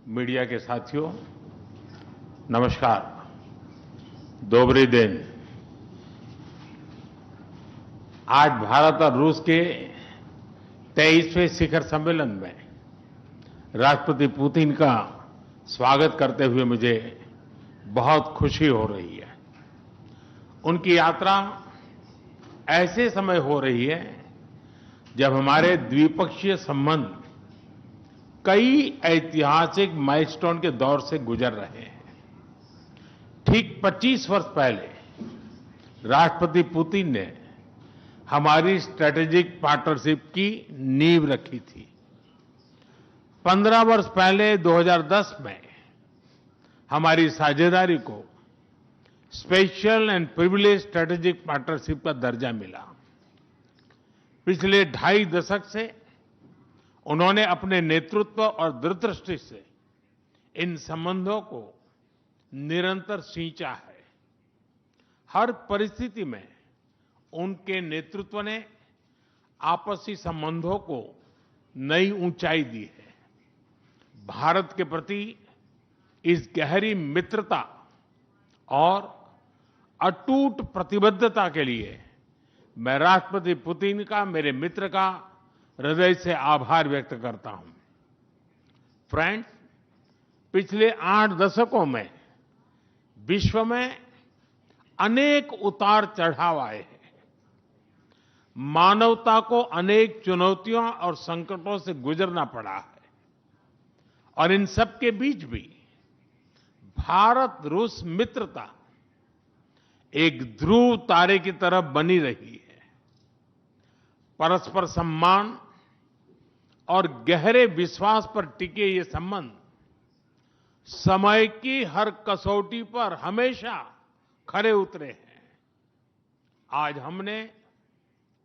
Media के साथियों, नमस्कार। दोबरी दिन। आज भारत और रूस के 23वें शिखर सम्मेलन में राष्ट्रपति पुतिन का स्वागत करते हुए मुझे बहुत खुशी हो रही है। उनकी यात्रा ऐसे समय हो रही है जब हमारे द्विपक्षीय संबंध कई ऐतिहासिक माइलस्टोन के दौर से गुजर रहे हैं। ठीक 25 वर्ष पहले राष्ट्रपति पुतिन ने हमारी स्ट्रैटेजिक पार्टनरशिप की नींव रखी थी। 15 वर्ष पहले 2010 में हमारी साझेदारी को special and privilege strategic partnership का दर्जा मिला। पिछले 2.5 दशक से उन्होंने अपने नेतृत्व और दूरदृष्टि से इन संबंधों को निरंतर सींचा है। हर परिस्थिति में उनके नेतृत्व ने आपसी संबंधों को नई ऊंचाई दी है। भारत के प्रति इस गहरी मित्रता और अटूट प्रतिबद्धता के लिए मैं राष्ट्रपति पुतिन का, मेरे मित्र का हृदय से आभार व्यक्त करता हूं। फ्रेंड्स, पिछले 8 दशकों में विश्व में अनेक उतार चढ़ाव आए हैं। मानवता को अनेक चुनौतियों और संकटों से गुजरना पड़ा है और इन सब के बीच भी भारत रूस मित्रता एक ध्रुव तारे की तरह बनी रही है। परस्पर सम्मान और गहरे विश्वास पर टिके ये संबंध समय की हर कसौटी पर हमेशा खरे उतरे हैं। आज हमने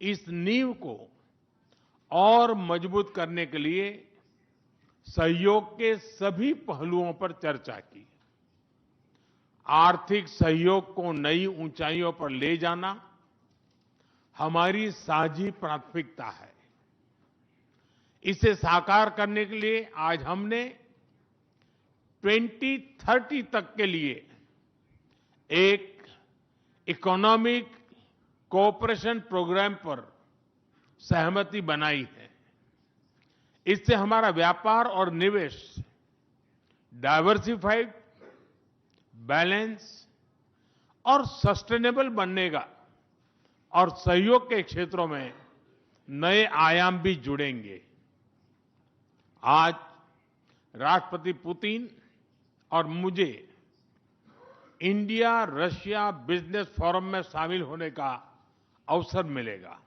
इस नींव को और मजबूत करने के लिए सहयोग के सभी पहलुओं पर चर्चा की। आर्थिक सहयोग को नई ऊंचाइयों पर ले जाना हमारी साझी प्राथमिकता है। इसे साकार करने के लिए आज हमने 2030 तक के लिए एक इकोनॉमिक कोऑपरेशन प्रोग्राम पर सहमति बनाई है। इससे हमारा व्यापार और निवेश डाइवर्सिफाइड, बैलेंस और सस्टेनेबल बनेगा और सहयोग के क्षेत्रों में नए आयाम भी जुड़ेंगे। आज राष्ट्रपति पुतिन और मुझे इंडिया रशिया बिजनेस फोरम में शामिल होने का अवसर मिलेगा।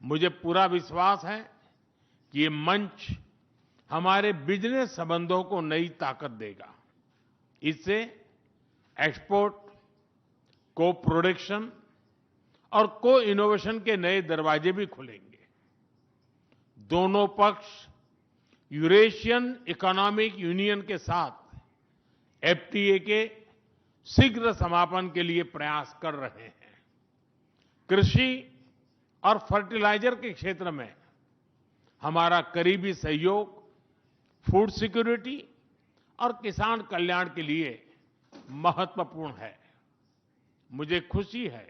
मुझे पूरा विश्वास है कि ये मंच हमारे बिजनेस संबंधों को नई ताकत देगा। इससे एक्सपोर्ट, को प्रोडक्शन और को इनोवेशन के नए दरवाजे भी खुलेंगे। दोनों पक्ष यूरेशियन इकोनॉमिक यूनियन के साथ एफटीए के शीघ्र समापन के लिए प्रयास कर रहे हैं। कृषि और फर्टिलाइजर के क्षेत्र में हमारा करीबी सहयोग फूड सिक्योरिटी और किसान कल्याण के लिए महत्वपूर्ण है। मुझे खुशी है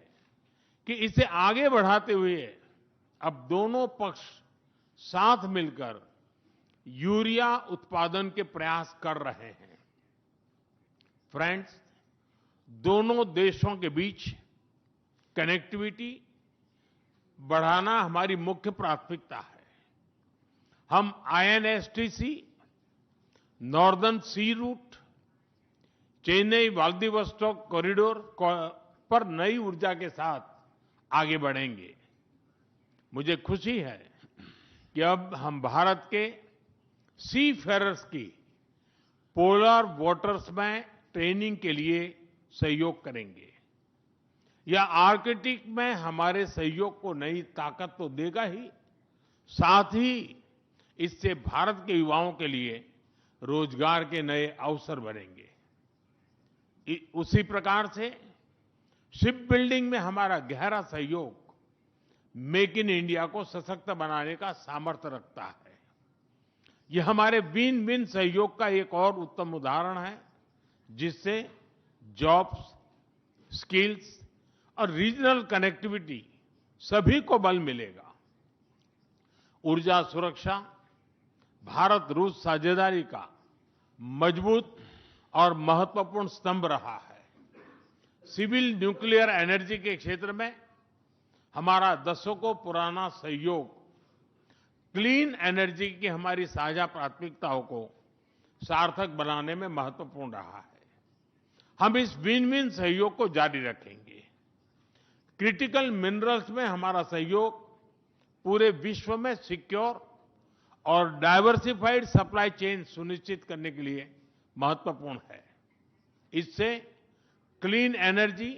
कि इसे आगे बढ़ाते हुए अब दोनों पक्ष साथ मिलकर यूरिया उत्पादन के प्रयास कर रहे हैं। फ्रेंड्स, दोनों देशों के बीच कनेक्टिविटी बढ़ाना हमारी मुख्य प्राथमिकता है। हम आईएनएसटीसी, नॉर्दर्न सी रूट, चेन्नई व्लादिवोस्टोक कॉरिडोर पर नई ऊर्जा के साथ आगे बढ़ेंगे। मुझे खुशी है कि अब हम भारत के सी फेरर्स की पोलर वाटर्स में ट्रेनिंग के लिए सहयोग करेंगे। यह आर्कटिक में हमारे सहयोग को नई ताकत तो देगा ही, साथ ही इससे भारत के युवाओं के लिए रोजगार के नए अवसर बनेंगे। उसी प्रकार से शिप बिल्डिंग में हमारा गहरा सहयोग मेक इन इंडिया को सशक्त बनाने का सामर्थ्य रखता है। ये हमारे विन विन सहयोग का एक और उत्तम उदाहरण है, जिससे जॉब्स, स्किल्स और रीजनल कनेक्टिविटी सभी को बल मिलेगा। ऊर्जा सुरक्षा भारत रूस साझेदारी का मजबूत और महत्वपूर्ण स्तंभ रहा है। सिविल न्यूक्लियर एनर्जी के क्षेत्र में हमारा दशकों पुराना सहयोग क्लीन एनर्जी की हमारी साझा प्राथमिकताओं को सार्थक बनाने में महत्वपूर्ण रहा है। हम इस विन विन सहयोग को जारी रखेंगे। क्रिटिकल मिनरल्स में हमारा सहयोग पूरे विश्व में सिक्योर और डाइवर्सिफाइड सप्लाई चेन सुनिश्चित करने के लिए महत्वपूर्ण है। इससे क्लीन एनर्जी,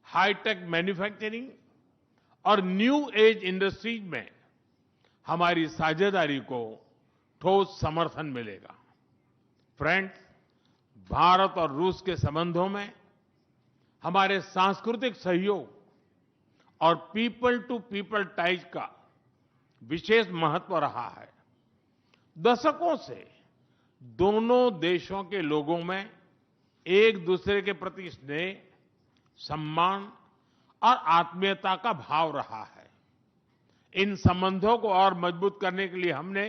हाईटेक मैन्युफैक्चरिंग और न्यू एज इंडस्ट्रीज में हमारी साझेदारी को ठोस समर्थन मिलेगा। फ्रेंड्स, भारत और रूस के संबंधों में हमारे सांस्कृतिक सहयोग और पीपल टू पीपल टाइज का विशेष महत्व रहा है। दशकों से दोनों देशों के लोगों में एक दूसरे के प्रति स्नेह, सम्मान और आत्मीयता का भाव रहा है। इन संबंधों को और मजबूत करने के लिए हमने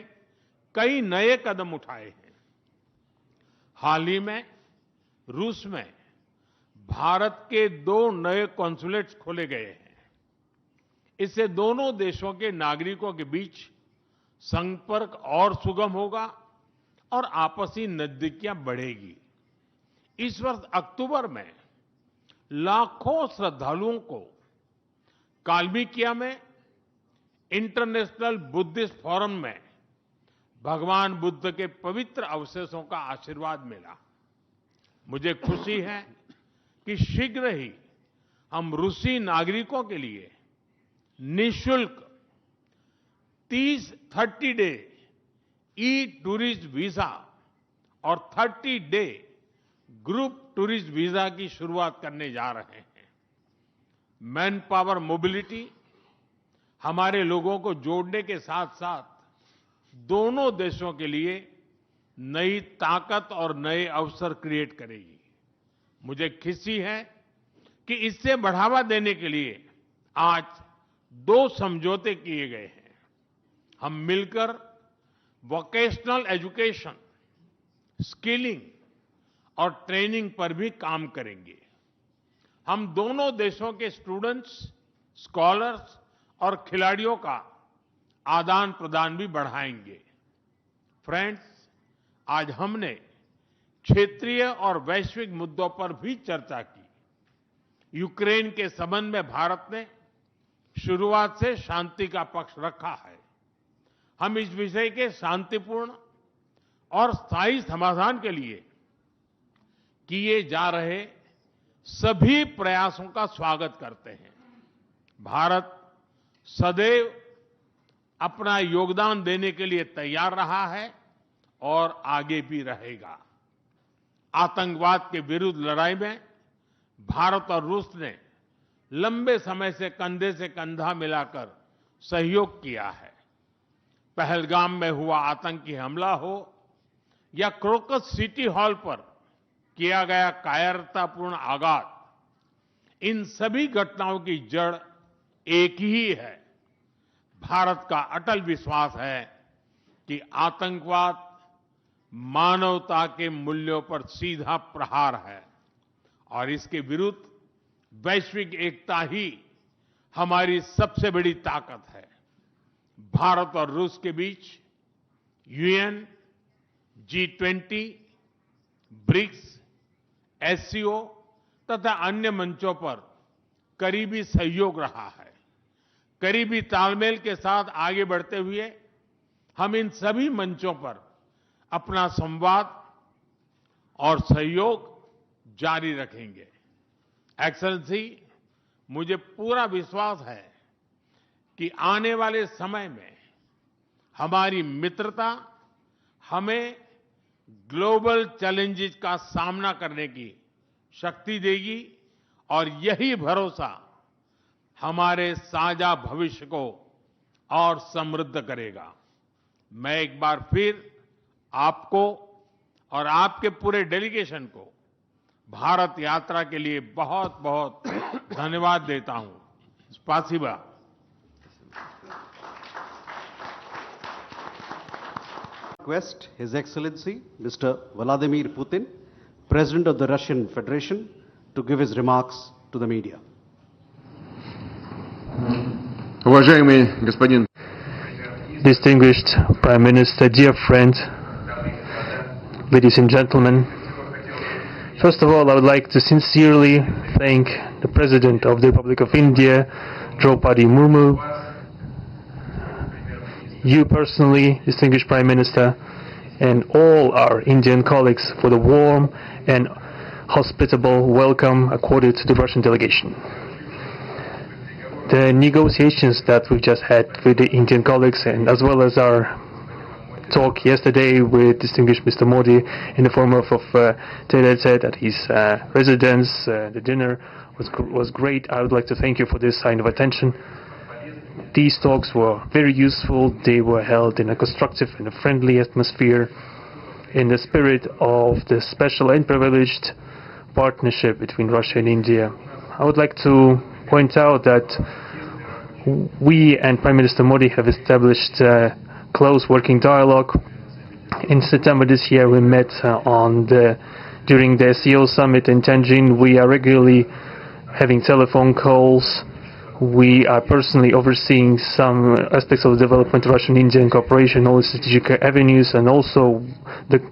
कई नए कदम उठाए हैं। हाल ही में रूस में भारत के 2 नए कॉन्सुलेट्स खोले गए हैं। इससे दोनों देशों के नागरिकों के बीच संपर्क और सुगम होगा और आपसी नजदीकियां बढ़ेगी। इस वर्ष अक्टूबर में लाखों श्रद्धालुओं को काल्मिकिया में इंटरनेशनल बुद्धिस्ट फोरम में भगवान बुद्ध के पवित्र अवशेषों का आशीर्वाद मिला। मुझे खुशी है कि शीघ्र ही हम रूसी नागरिकों के लिए निःशुल्क 30 डे ई टूरिस्ट वीजा और 30 डे ग्रुप टूरिस्ट वीजा की शुरुआत करने जा रहे हैं। मैन पावर मोबिलिटी हमारे लोगों को जोड़ने के साथ साथ दोनों देशों के लिए नई ताकत और नए अवसर क्रिएट करेगी। मुझे खुशी है कि इससे बढ़ावा देने के लिए आज 2 समझौते किए गए हैं। हम मिलकर वोकेशनल एजुकेशन, स्किलिंग और ट्रेनिंग पर भी काम करेंगे। हम दोनों देशों के स्टूडेंट्स, स्कॉलर्स और खिलाड़ियों का आदान प्रदान भी बढ़ाएंगे। फ्रेंड्स, आज हमने क्षेत्रीय और वैश्विक मुद्दों पर भी चर्चा की। यूक्रेन के संबंध में भारत ने शुरुआत से शांति का पक्ष रखा है। हम इस विषय के शांतिपूर्ण और स्थायी समाधान के लिए किए जा रहे सभी प्रयासों का स्वागत करते हैं। भारत सदैव अपना योगदान देने के लिए तैयार रहा है और आगे भी रहेगा। आतंकवाद के विरुद्ध लड़ाई में भारत और रूस ने लंबे समय से कंधे से कंधा मिलाकर सहयोग किया है। पहलगाम में हुआ आतंकी हमला हो या क्रोकस सिटी हॉल पर किया गया कायरतापूर्ण आघात, इन सभी घटनाओं की जड़ एक ही है। भारत का अटल विश्वास है कि आतंकवाद मानवता के मूल्यों पर सीधा प्रहार है और इसके विरुद्ध वैश्विक एकता ही हमारी सबसे बड़ी ताकत है। भारत और रूस के बीच यूएन, G20, ब्रिक्स, एससीओ तथा अन्य मंचों पर करीबी सहयोग रहा है। करीबी तालमेल के साथ आगे बढ़ते हुए हम इन सभी मंचों पर अपना संवाद और सहयोग जारी रखेंगे। एक्सेलेंसी, मुझे पूरा विश्वास है कि आने वाले समय में हमारी मित्रता हमें ग्लोबल चैलेंजेस का सामना करने की शक्ति देगी और यही भरोसा हमारे साझा भविष्य को और समृद्ध करेगा। मैं एक बार फिर आपको और आपके पूरे डेलीगेशन को भारत यात्रा के लिए बहुत बहुत धन्यवाद देता हूं। स्पासिबा। Request His Excellency Mr. Vladimir Putin, President of the Russian Federation, to give his remarks to the media. Уважаемый господин Distinguished Prime Minister, dear friend, ladies and gentlemen, first of all, I would like to sincerely thank the President of the Republic of India, Draupadi Murmu, you personally, distinguished Prime Minister, and all our Indian colleagues for the warm and hospitable welcome accorded to the Russian delegation. The negotiations that we just had with the Indian colleagues, and as well as our talk yesterday with distinguished Mr. Modi in the form of Terrorism at his residence, the dinner was great. I would like to thank you for this sign of attention. These talks were very useful. They were held in a constructive and a friendly atmosphere, in the spirit of the special and privileged partnership between Russia and India. I would like to point out that we and Prime Minister Modi have established a close working dialogue. In September this year we met during the SEO summit in Tianjin. We are regularly having telephone calls. We are personally overseeing some aspects of the development of Russian-Indian cooperation, all the strategic avenues, and also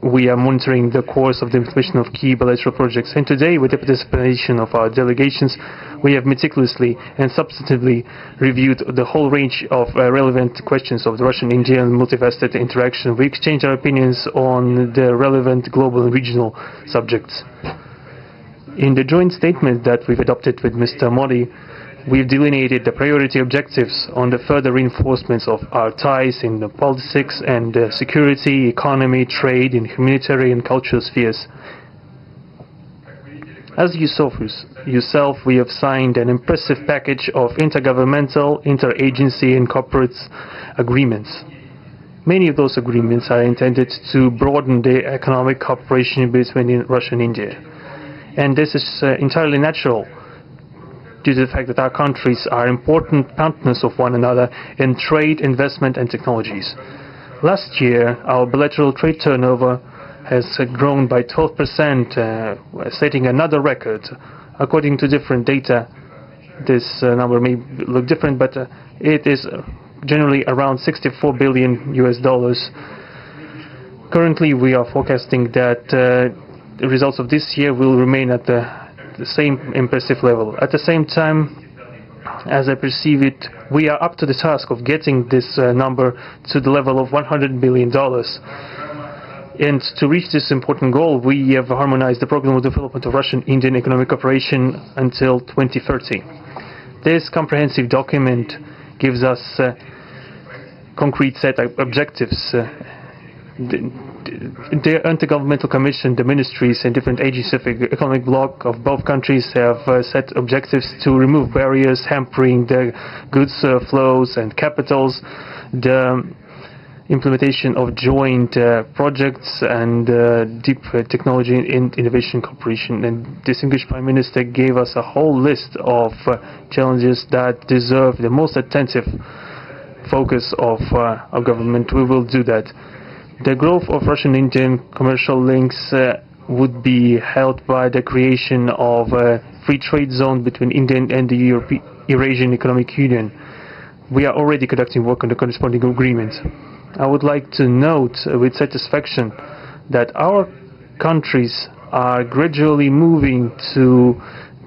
we are monitoring the course of the implementation of key bilateral projects. And today, with the participation of our delegations, we have meticulously and substantively reviewed the whole range of relevant questions of the Russian-Indian multifaceted interaction. We exchanged our opinions on the relevant global and regional subjects. In the joint statement that we've adopted with Mr. Modi, we've delineated the priority objectives on the further reinforcements of our ties in the politics and security, economy, trade, in humanitarian and cultural spheres. As you saw for yourself, we have signed an impressive package of intergovernmental, interagency and corporate agreements. Many of those agreements are intended to broaden the economic cooperation between Russia and India. And this is entirely natural, due to the fact that our countries are important partners of one another in trade, investment and technologies. Last year, our bilateral trade turnover has grown by 12%, setting another record. According to different data, this number may look different, but it is generally around $64 billion. Currently, we are forecasting that the results of this year will remain at the same impressive level. At the same time, as I perceive it, we are up to the task of getting this number to the level of $100 billion. And to reach this important goal, we have harmonized the program of development of Russian-Indian economic cooperation until 2030. This comprehensive document gives us a concrete set of objectives. The Intergovernmental Commission, the ministries and different agencies of the economic bloc of both countries have set objectives to remove barriers hampering the goods flows and capitals, the implementation of joint projects and deep technology and innovation cooperation. And distinguished Prime Minister gave us a whole list of challenges that deserve the most attentive focus of our government. We will do that. The growth of Russian-Indian commercial links would be helped by the creation of a free trade zone between India and the Eurasian Economic Union. We are already conducting work on the corresponding agreement. I would like to note with satisfaction that our countries are gradually moving to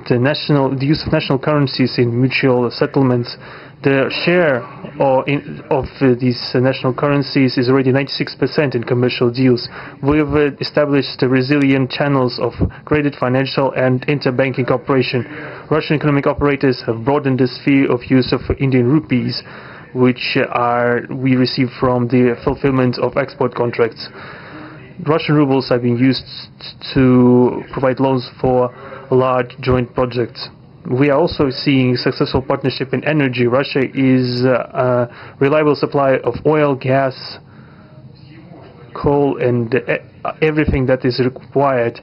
the use of national currencies in mutual settlements. The share of these national currencies is already 96% in commercial deals. We have established resilient channels of credit, financial and interbanking cooperation. Russian economic operators have broadened the sphere of use of Indian rupees, which we receive from the fulfillment of export contracts. Russian rubles are being used to provide loans for large joint projects. We are also seeing successful partnership in energy. Russia is a reliable supplier of oil, gas, coal, and everything that is required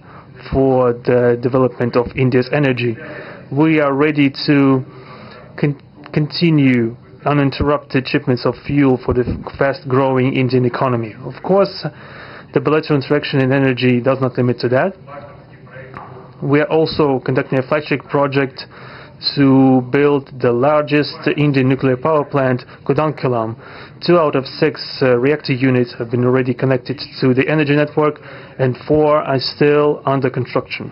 for the development of India's energy. We are ready to continue uninterrupted shipments of fuel for the fast-growing Indian economy. Of course, the bilateral interaction in energy does not limit to that. We are also conducting a flagship project to build the largest Indian nuclear power plant, Kudankulam. 2 out of 6 reactor units have been already connected to the energy network, and 4 are still under construction.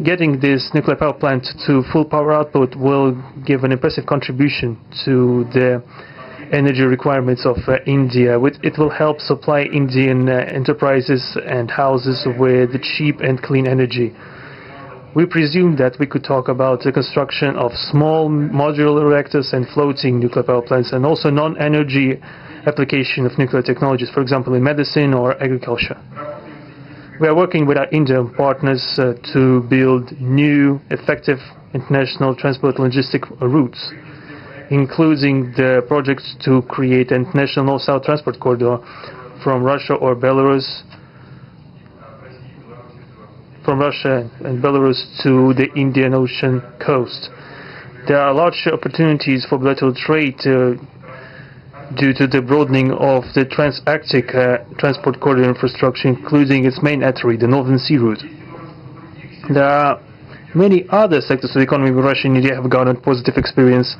Getting this nuclear power plant to full power output will give an impressive contribution to the energy requirements of India. It will help supply Indian enterprises and houses with cheap and clean energy. We presume that we could talk about the construction of small modular reactors and floating nuclear power plants, and also non-energy application of nuclear technologies, for example in medicine or agriculture. We are working with our Indian partners to build new, effective international transport logistic routes, including the projects to create an international north-south transport corridor from Russia and Belarus to the Indian Ocean coast. There are large opportunities for bilateral trade due to the broadening of the trans-Arctic transport corridor infrastructure, including its main artery, the Northern Sea Route. There are many other sectors of the economy where Russia and India have garnered positive experience.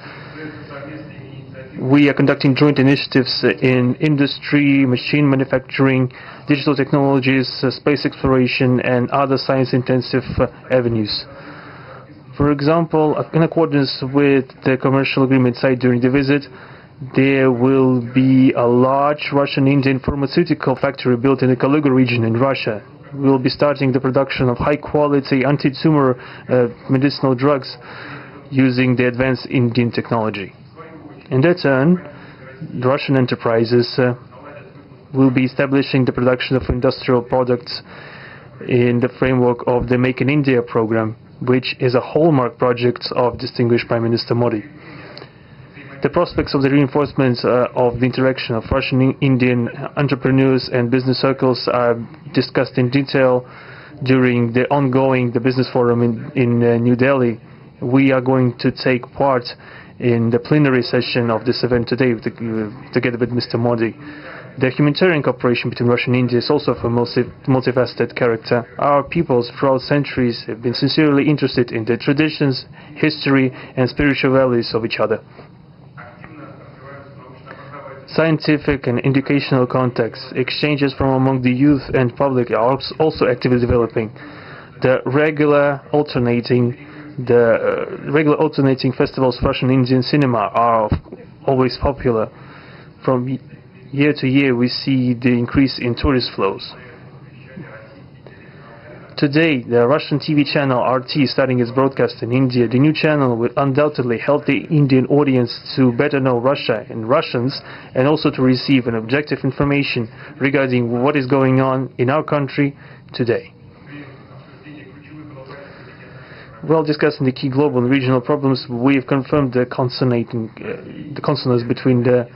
We are conducting joint initiatives in industry, machine manufacturing, digital technologies, space exploration, and other science-intensive avenues. For example, in accordance with the commercial agreement signed during the visit, there will be a large Russian-Indian pharmaceutical factory built in the Kaluga region in Russia. We will be starting the production of high-quality anti-tumor medicinal drugs using the advanced Indian technology. In that turn, the Russian enterprises will be establishing the production of industrial products in the framework of the Make in India program, which is a hallmark project of distinguished Prime Minister Modi. The prospects of the reinforcement of the interaction of Russian-Indian entrepreneurs and business circles are discussed in detail during the ongoing Business Forum in New Delhi. We are going to take part in the plenary session of this event today together with Mr. Modi. The humanitarian cooperation between Russia and India is also of a multifaceted character. Our peoples throughout centuries have been sincerely interested in the traditions, history, and spiritual values of each other. Scientific and educational contacts, exchanges from among the youth and public are also actively developing. The regular alternating festivals of Russian Indian cinema are always popular. From year to year we see the increase in tourist flows. Today, the Russian TV channel RT starting its broadcast in India. The new channel will undoubtedly help the Indian audience to better know Russia and Russians, and also to receive an objective information regarding what is going on in our country today. While discussing the key global and regional problems, we have confirmed the consonance between the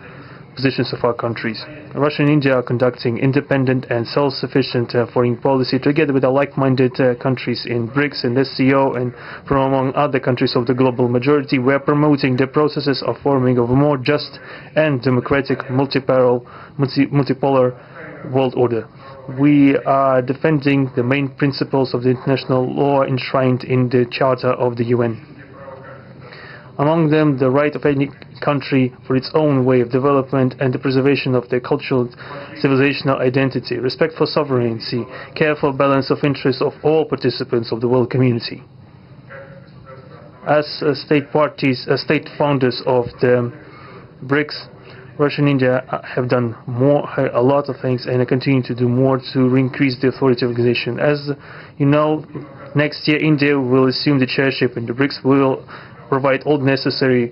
positions of our countries. Russia and India are conducting independent and self-sufficient foreign policy together with our like-minded countries in BRICS and SCO, and from among other countries of the global majority. We are promoting the processes of forming of a more just and democratic multipolar world order. We are defending the main principles of the international law enshrined in the Charter of the UN. Among them, the right of any country for its own way of development and the preservation of their cultural civilizational identity, respect for sovereignty, careful balance of interests of all participants of the world community. As state founders of the BRICS, Russia and India have done a lot of things, and continue to do more to increase the authority of the organization. As you know, next year India will assume the chairship, and the BRICS will provide all necessary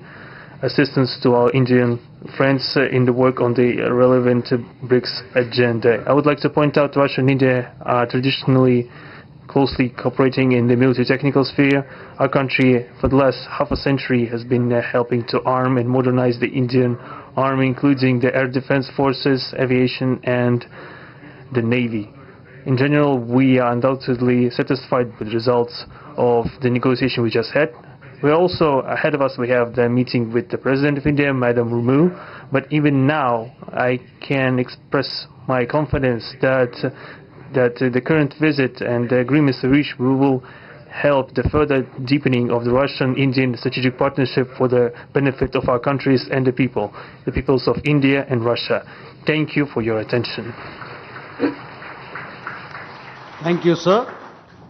assistance to our Indian friends in the work on the relevant BRICS agenda. I would like to point out Russia and India are traditionally closely cooperating in the military-technical sphere. Our country, for the last half a century, has been helping to arm and modernize the Indian army, including the air defense forces, aviation, and the navy. In general, we are undoubtedly satisfied with the results of the negotiation we just had. We also, ahead of us, we have the meeting with the President of India, Madam Murmu. But even now, I can express my confidence that the current visit and the agreements reached will help the further deepening of the Russian-Indian strategic partnership for the benefit of our countries and the peoples of India and Russia. Thank you for your attention. Thank you, sir.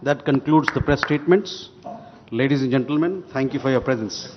That concludes the press statements. Ladies and gentlemen, thank you for your presence.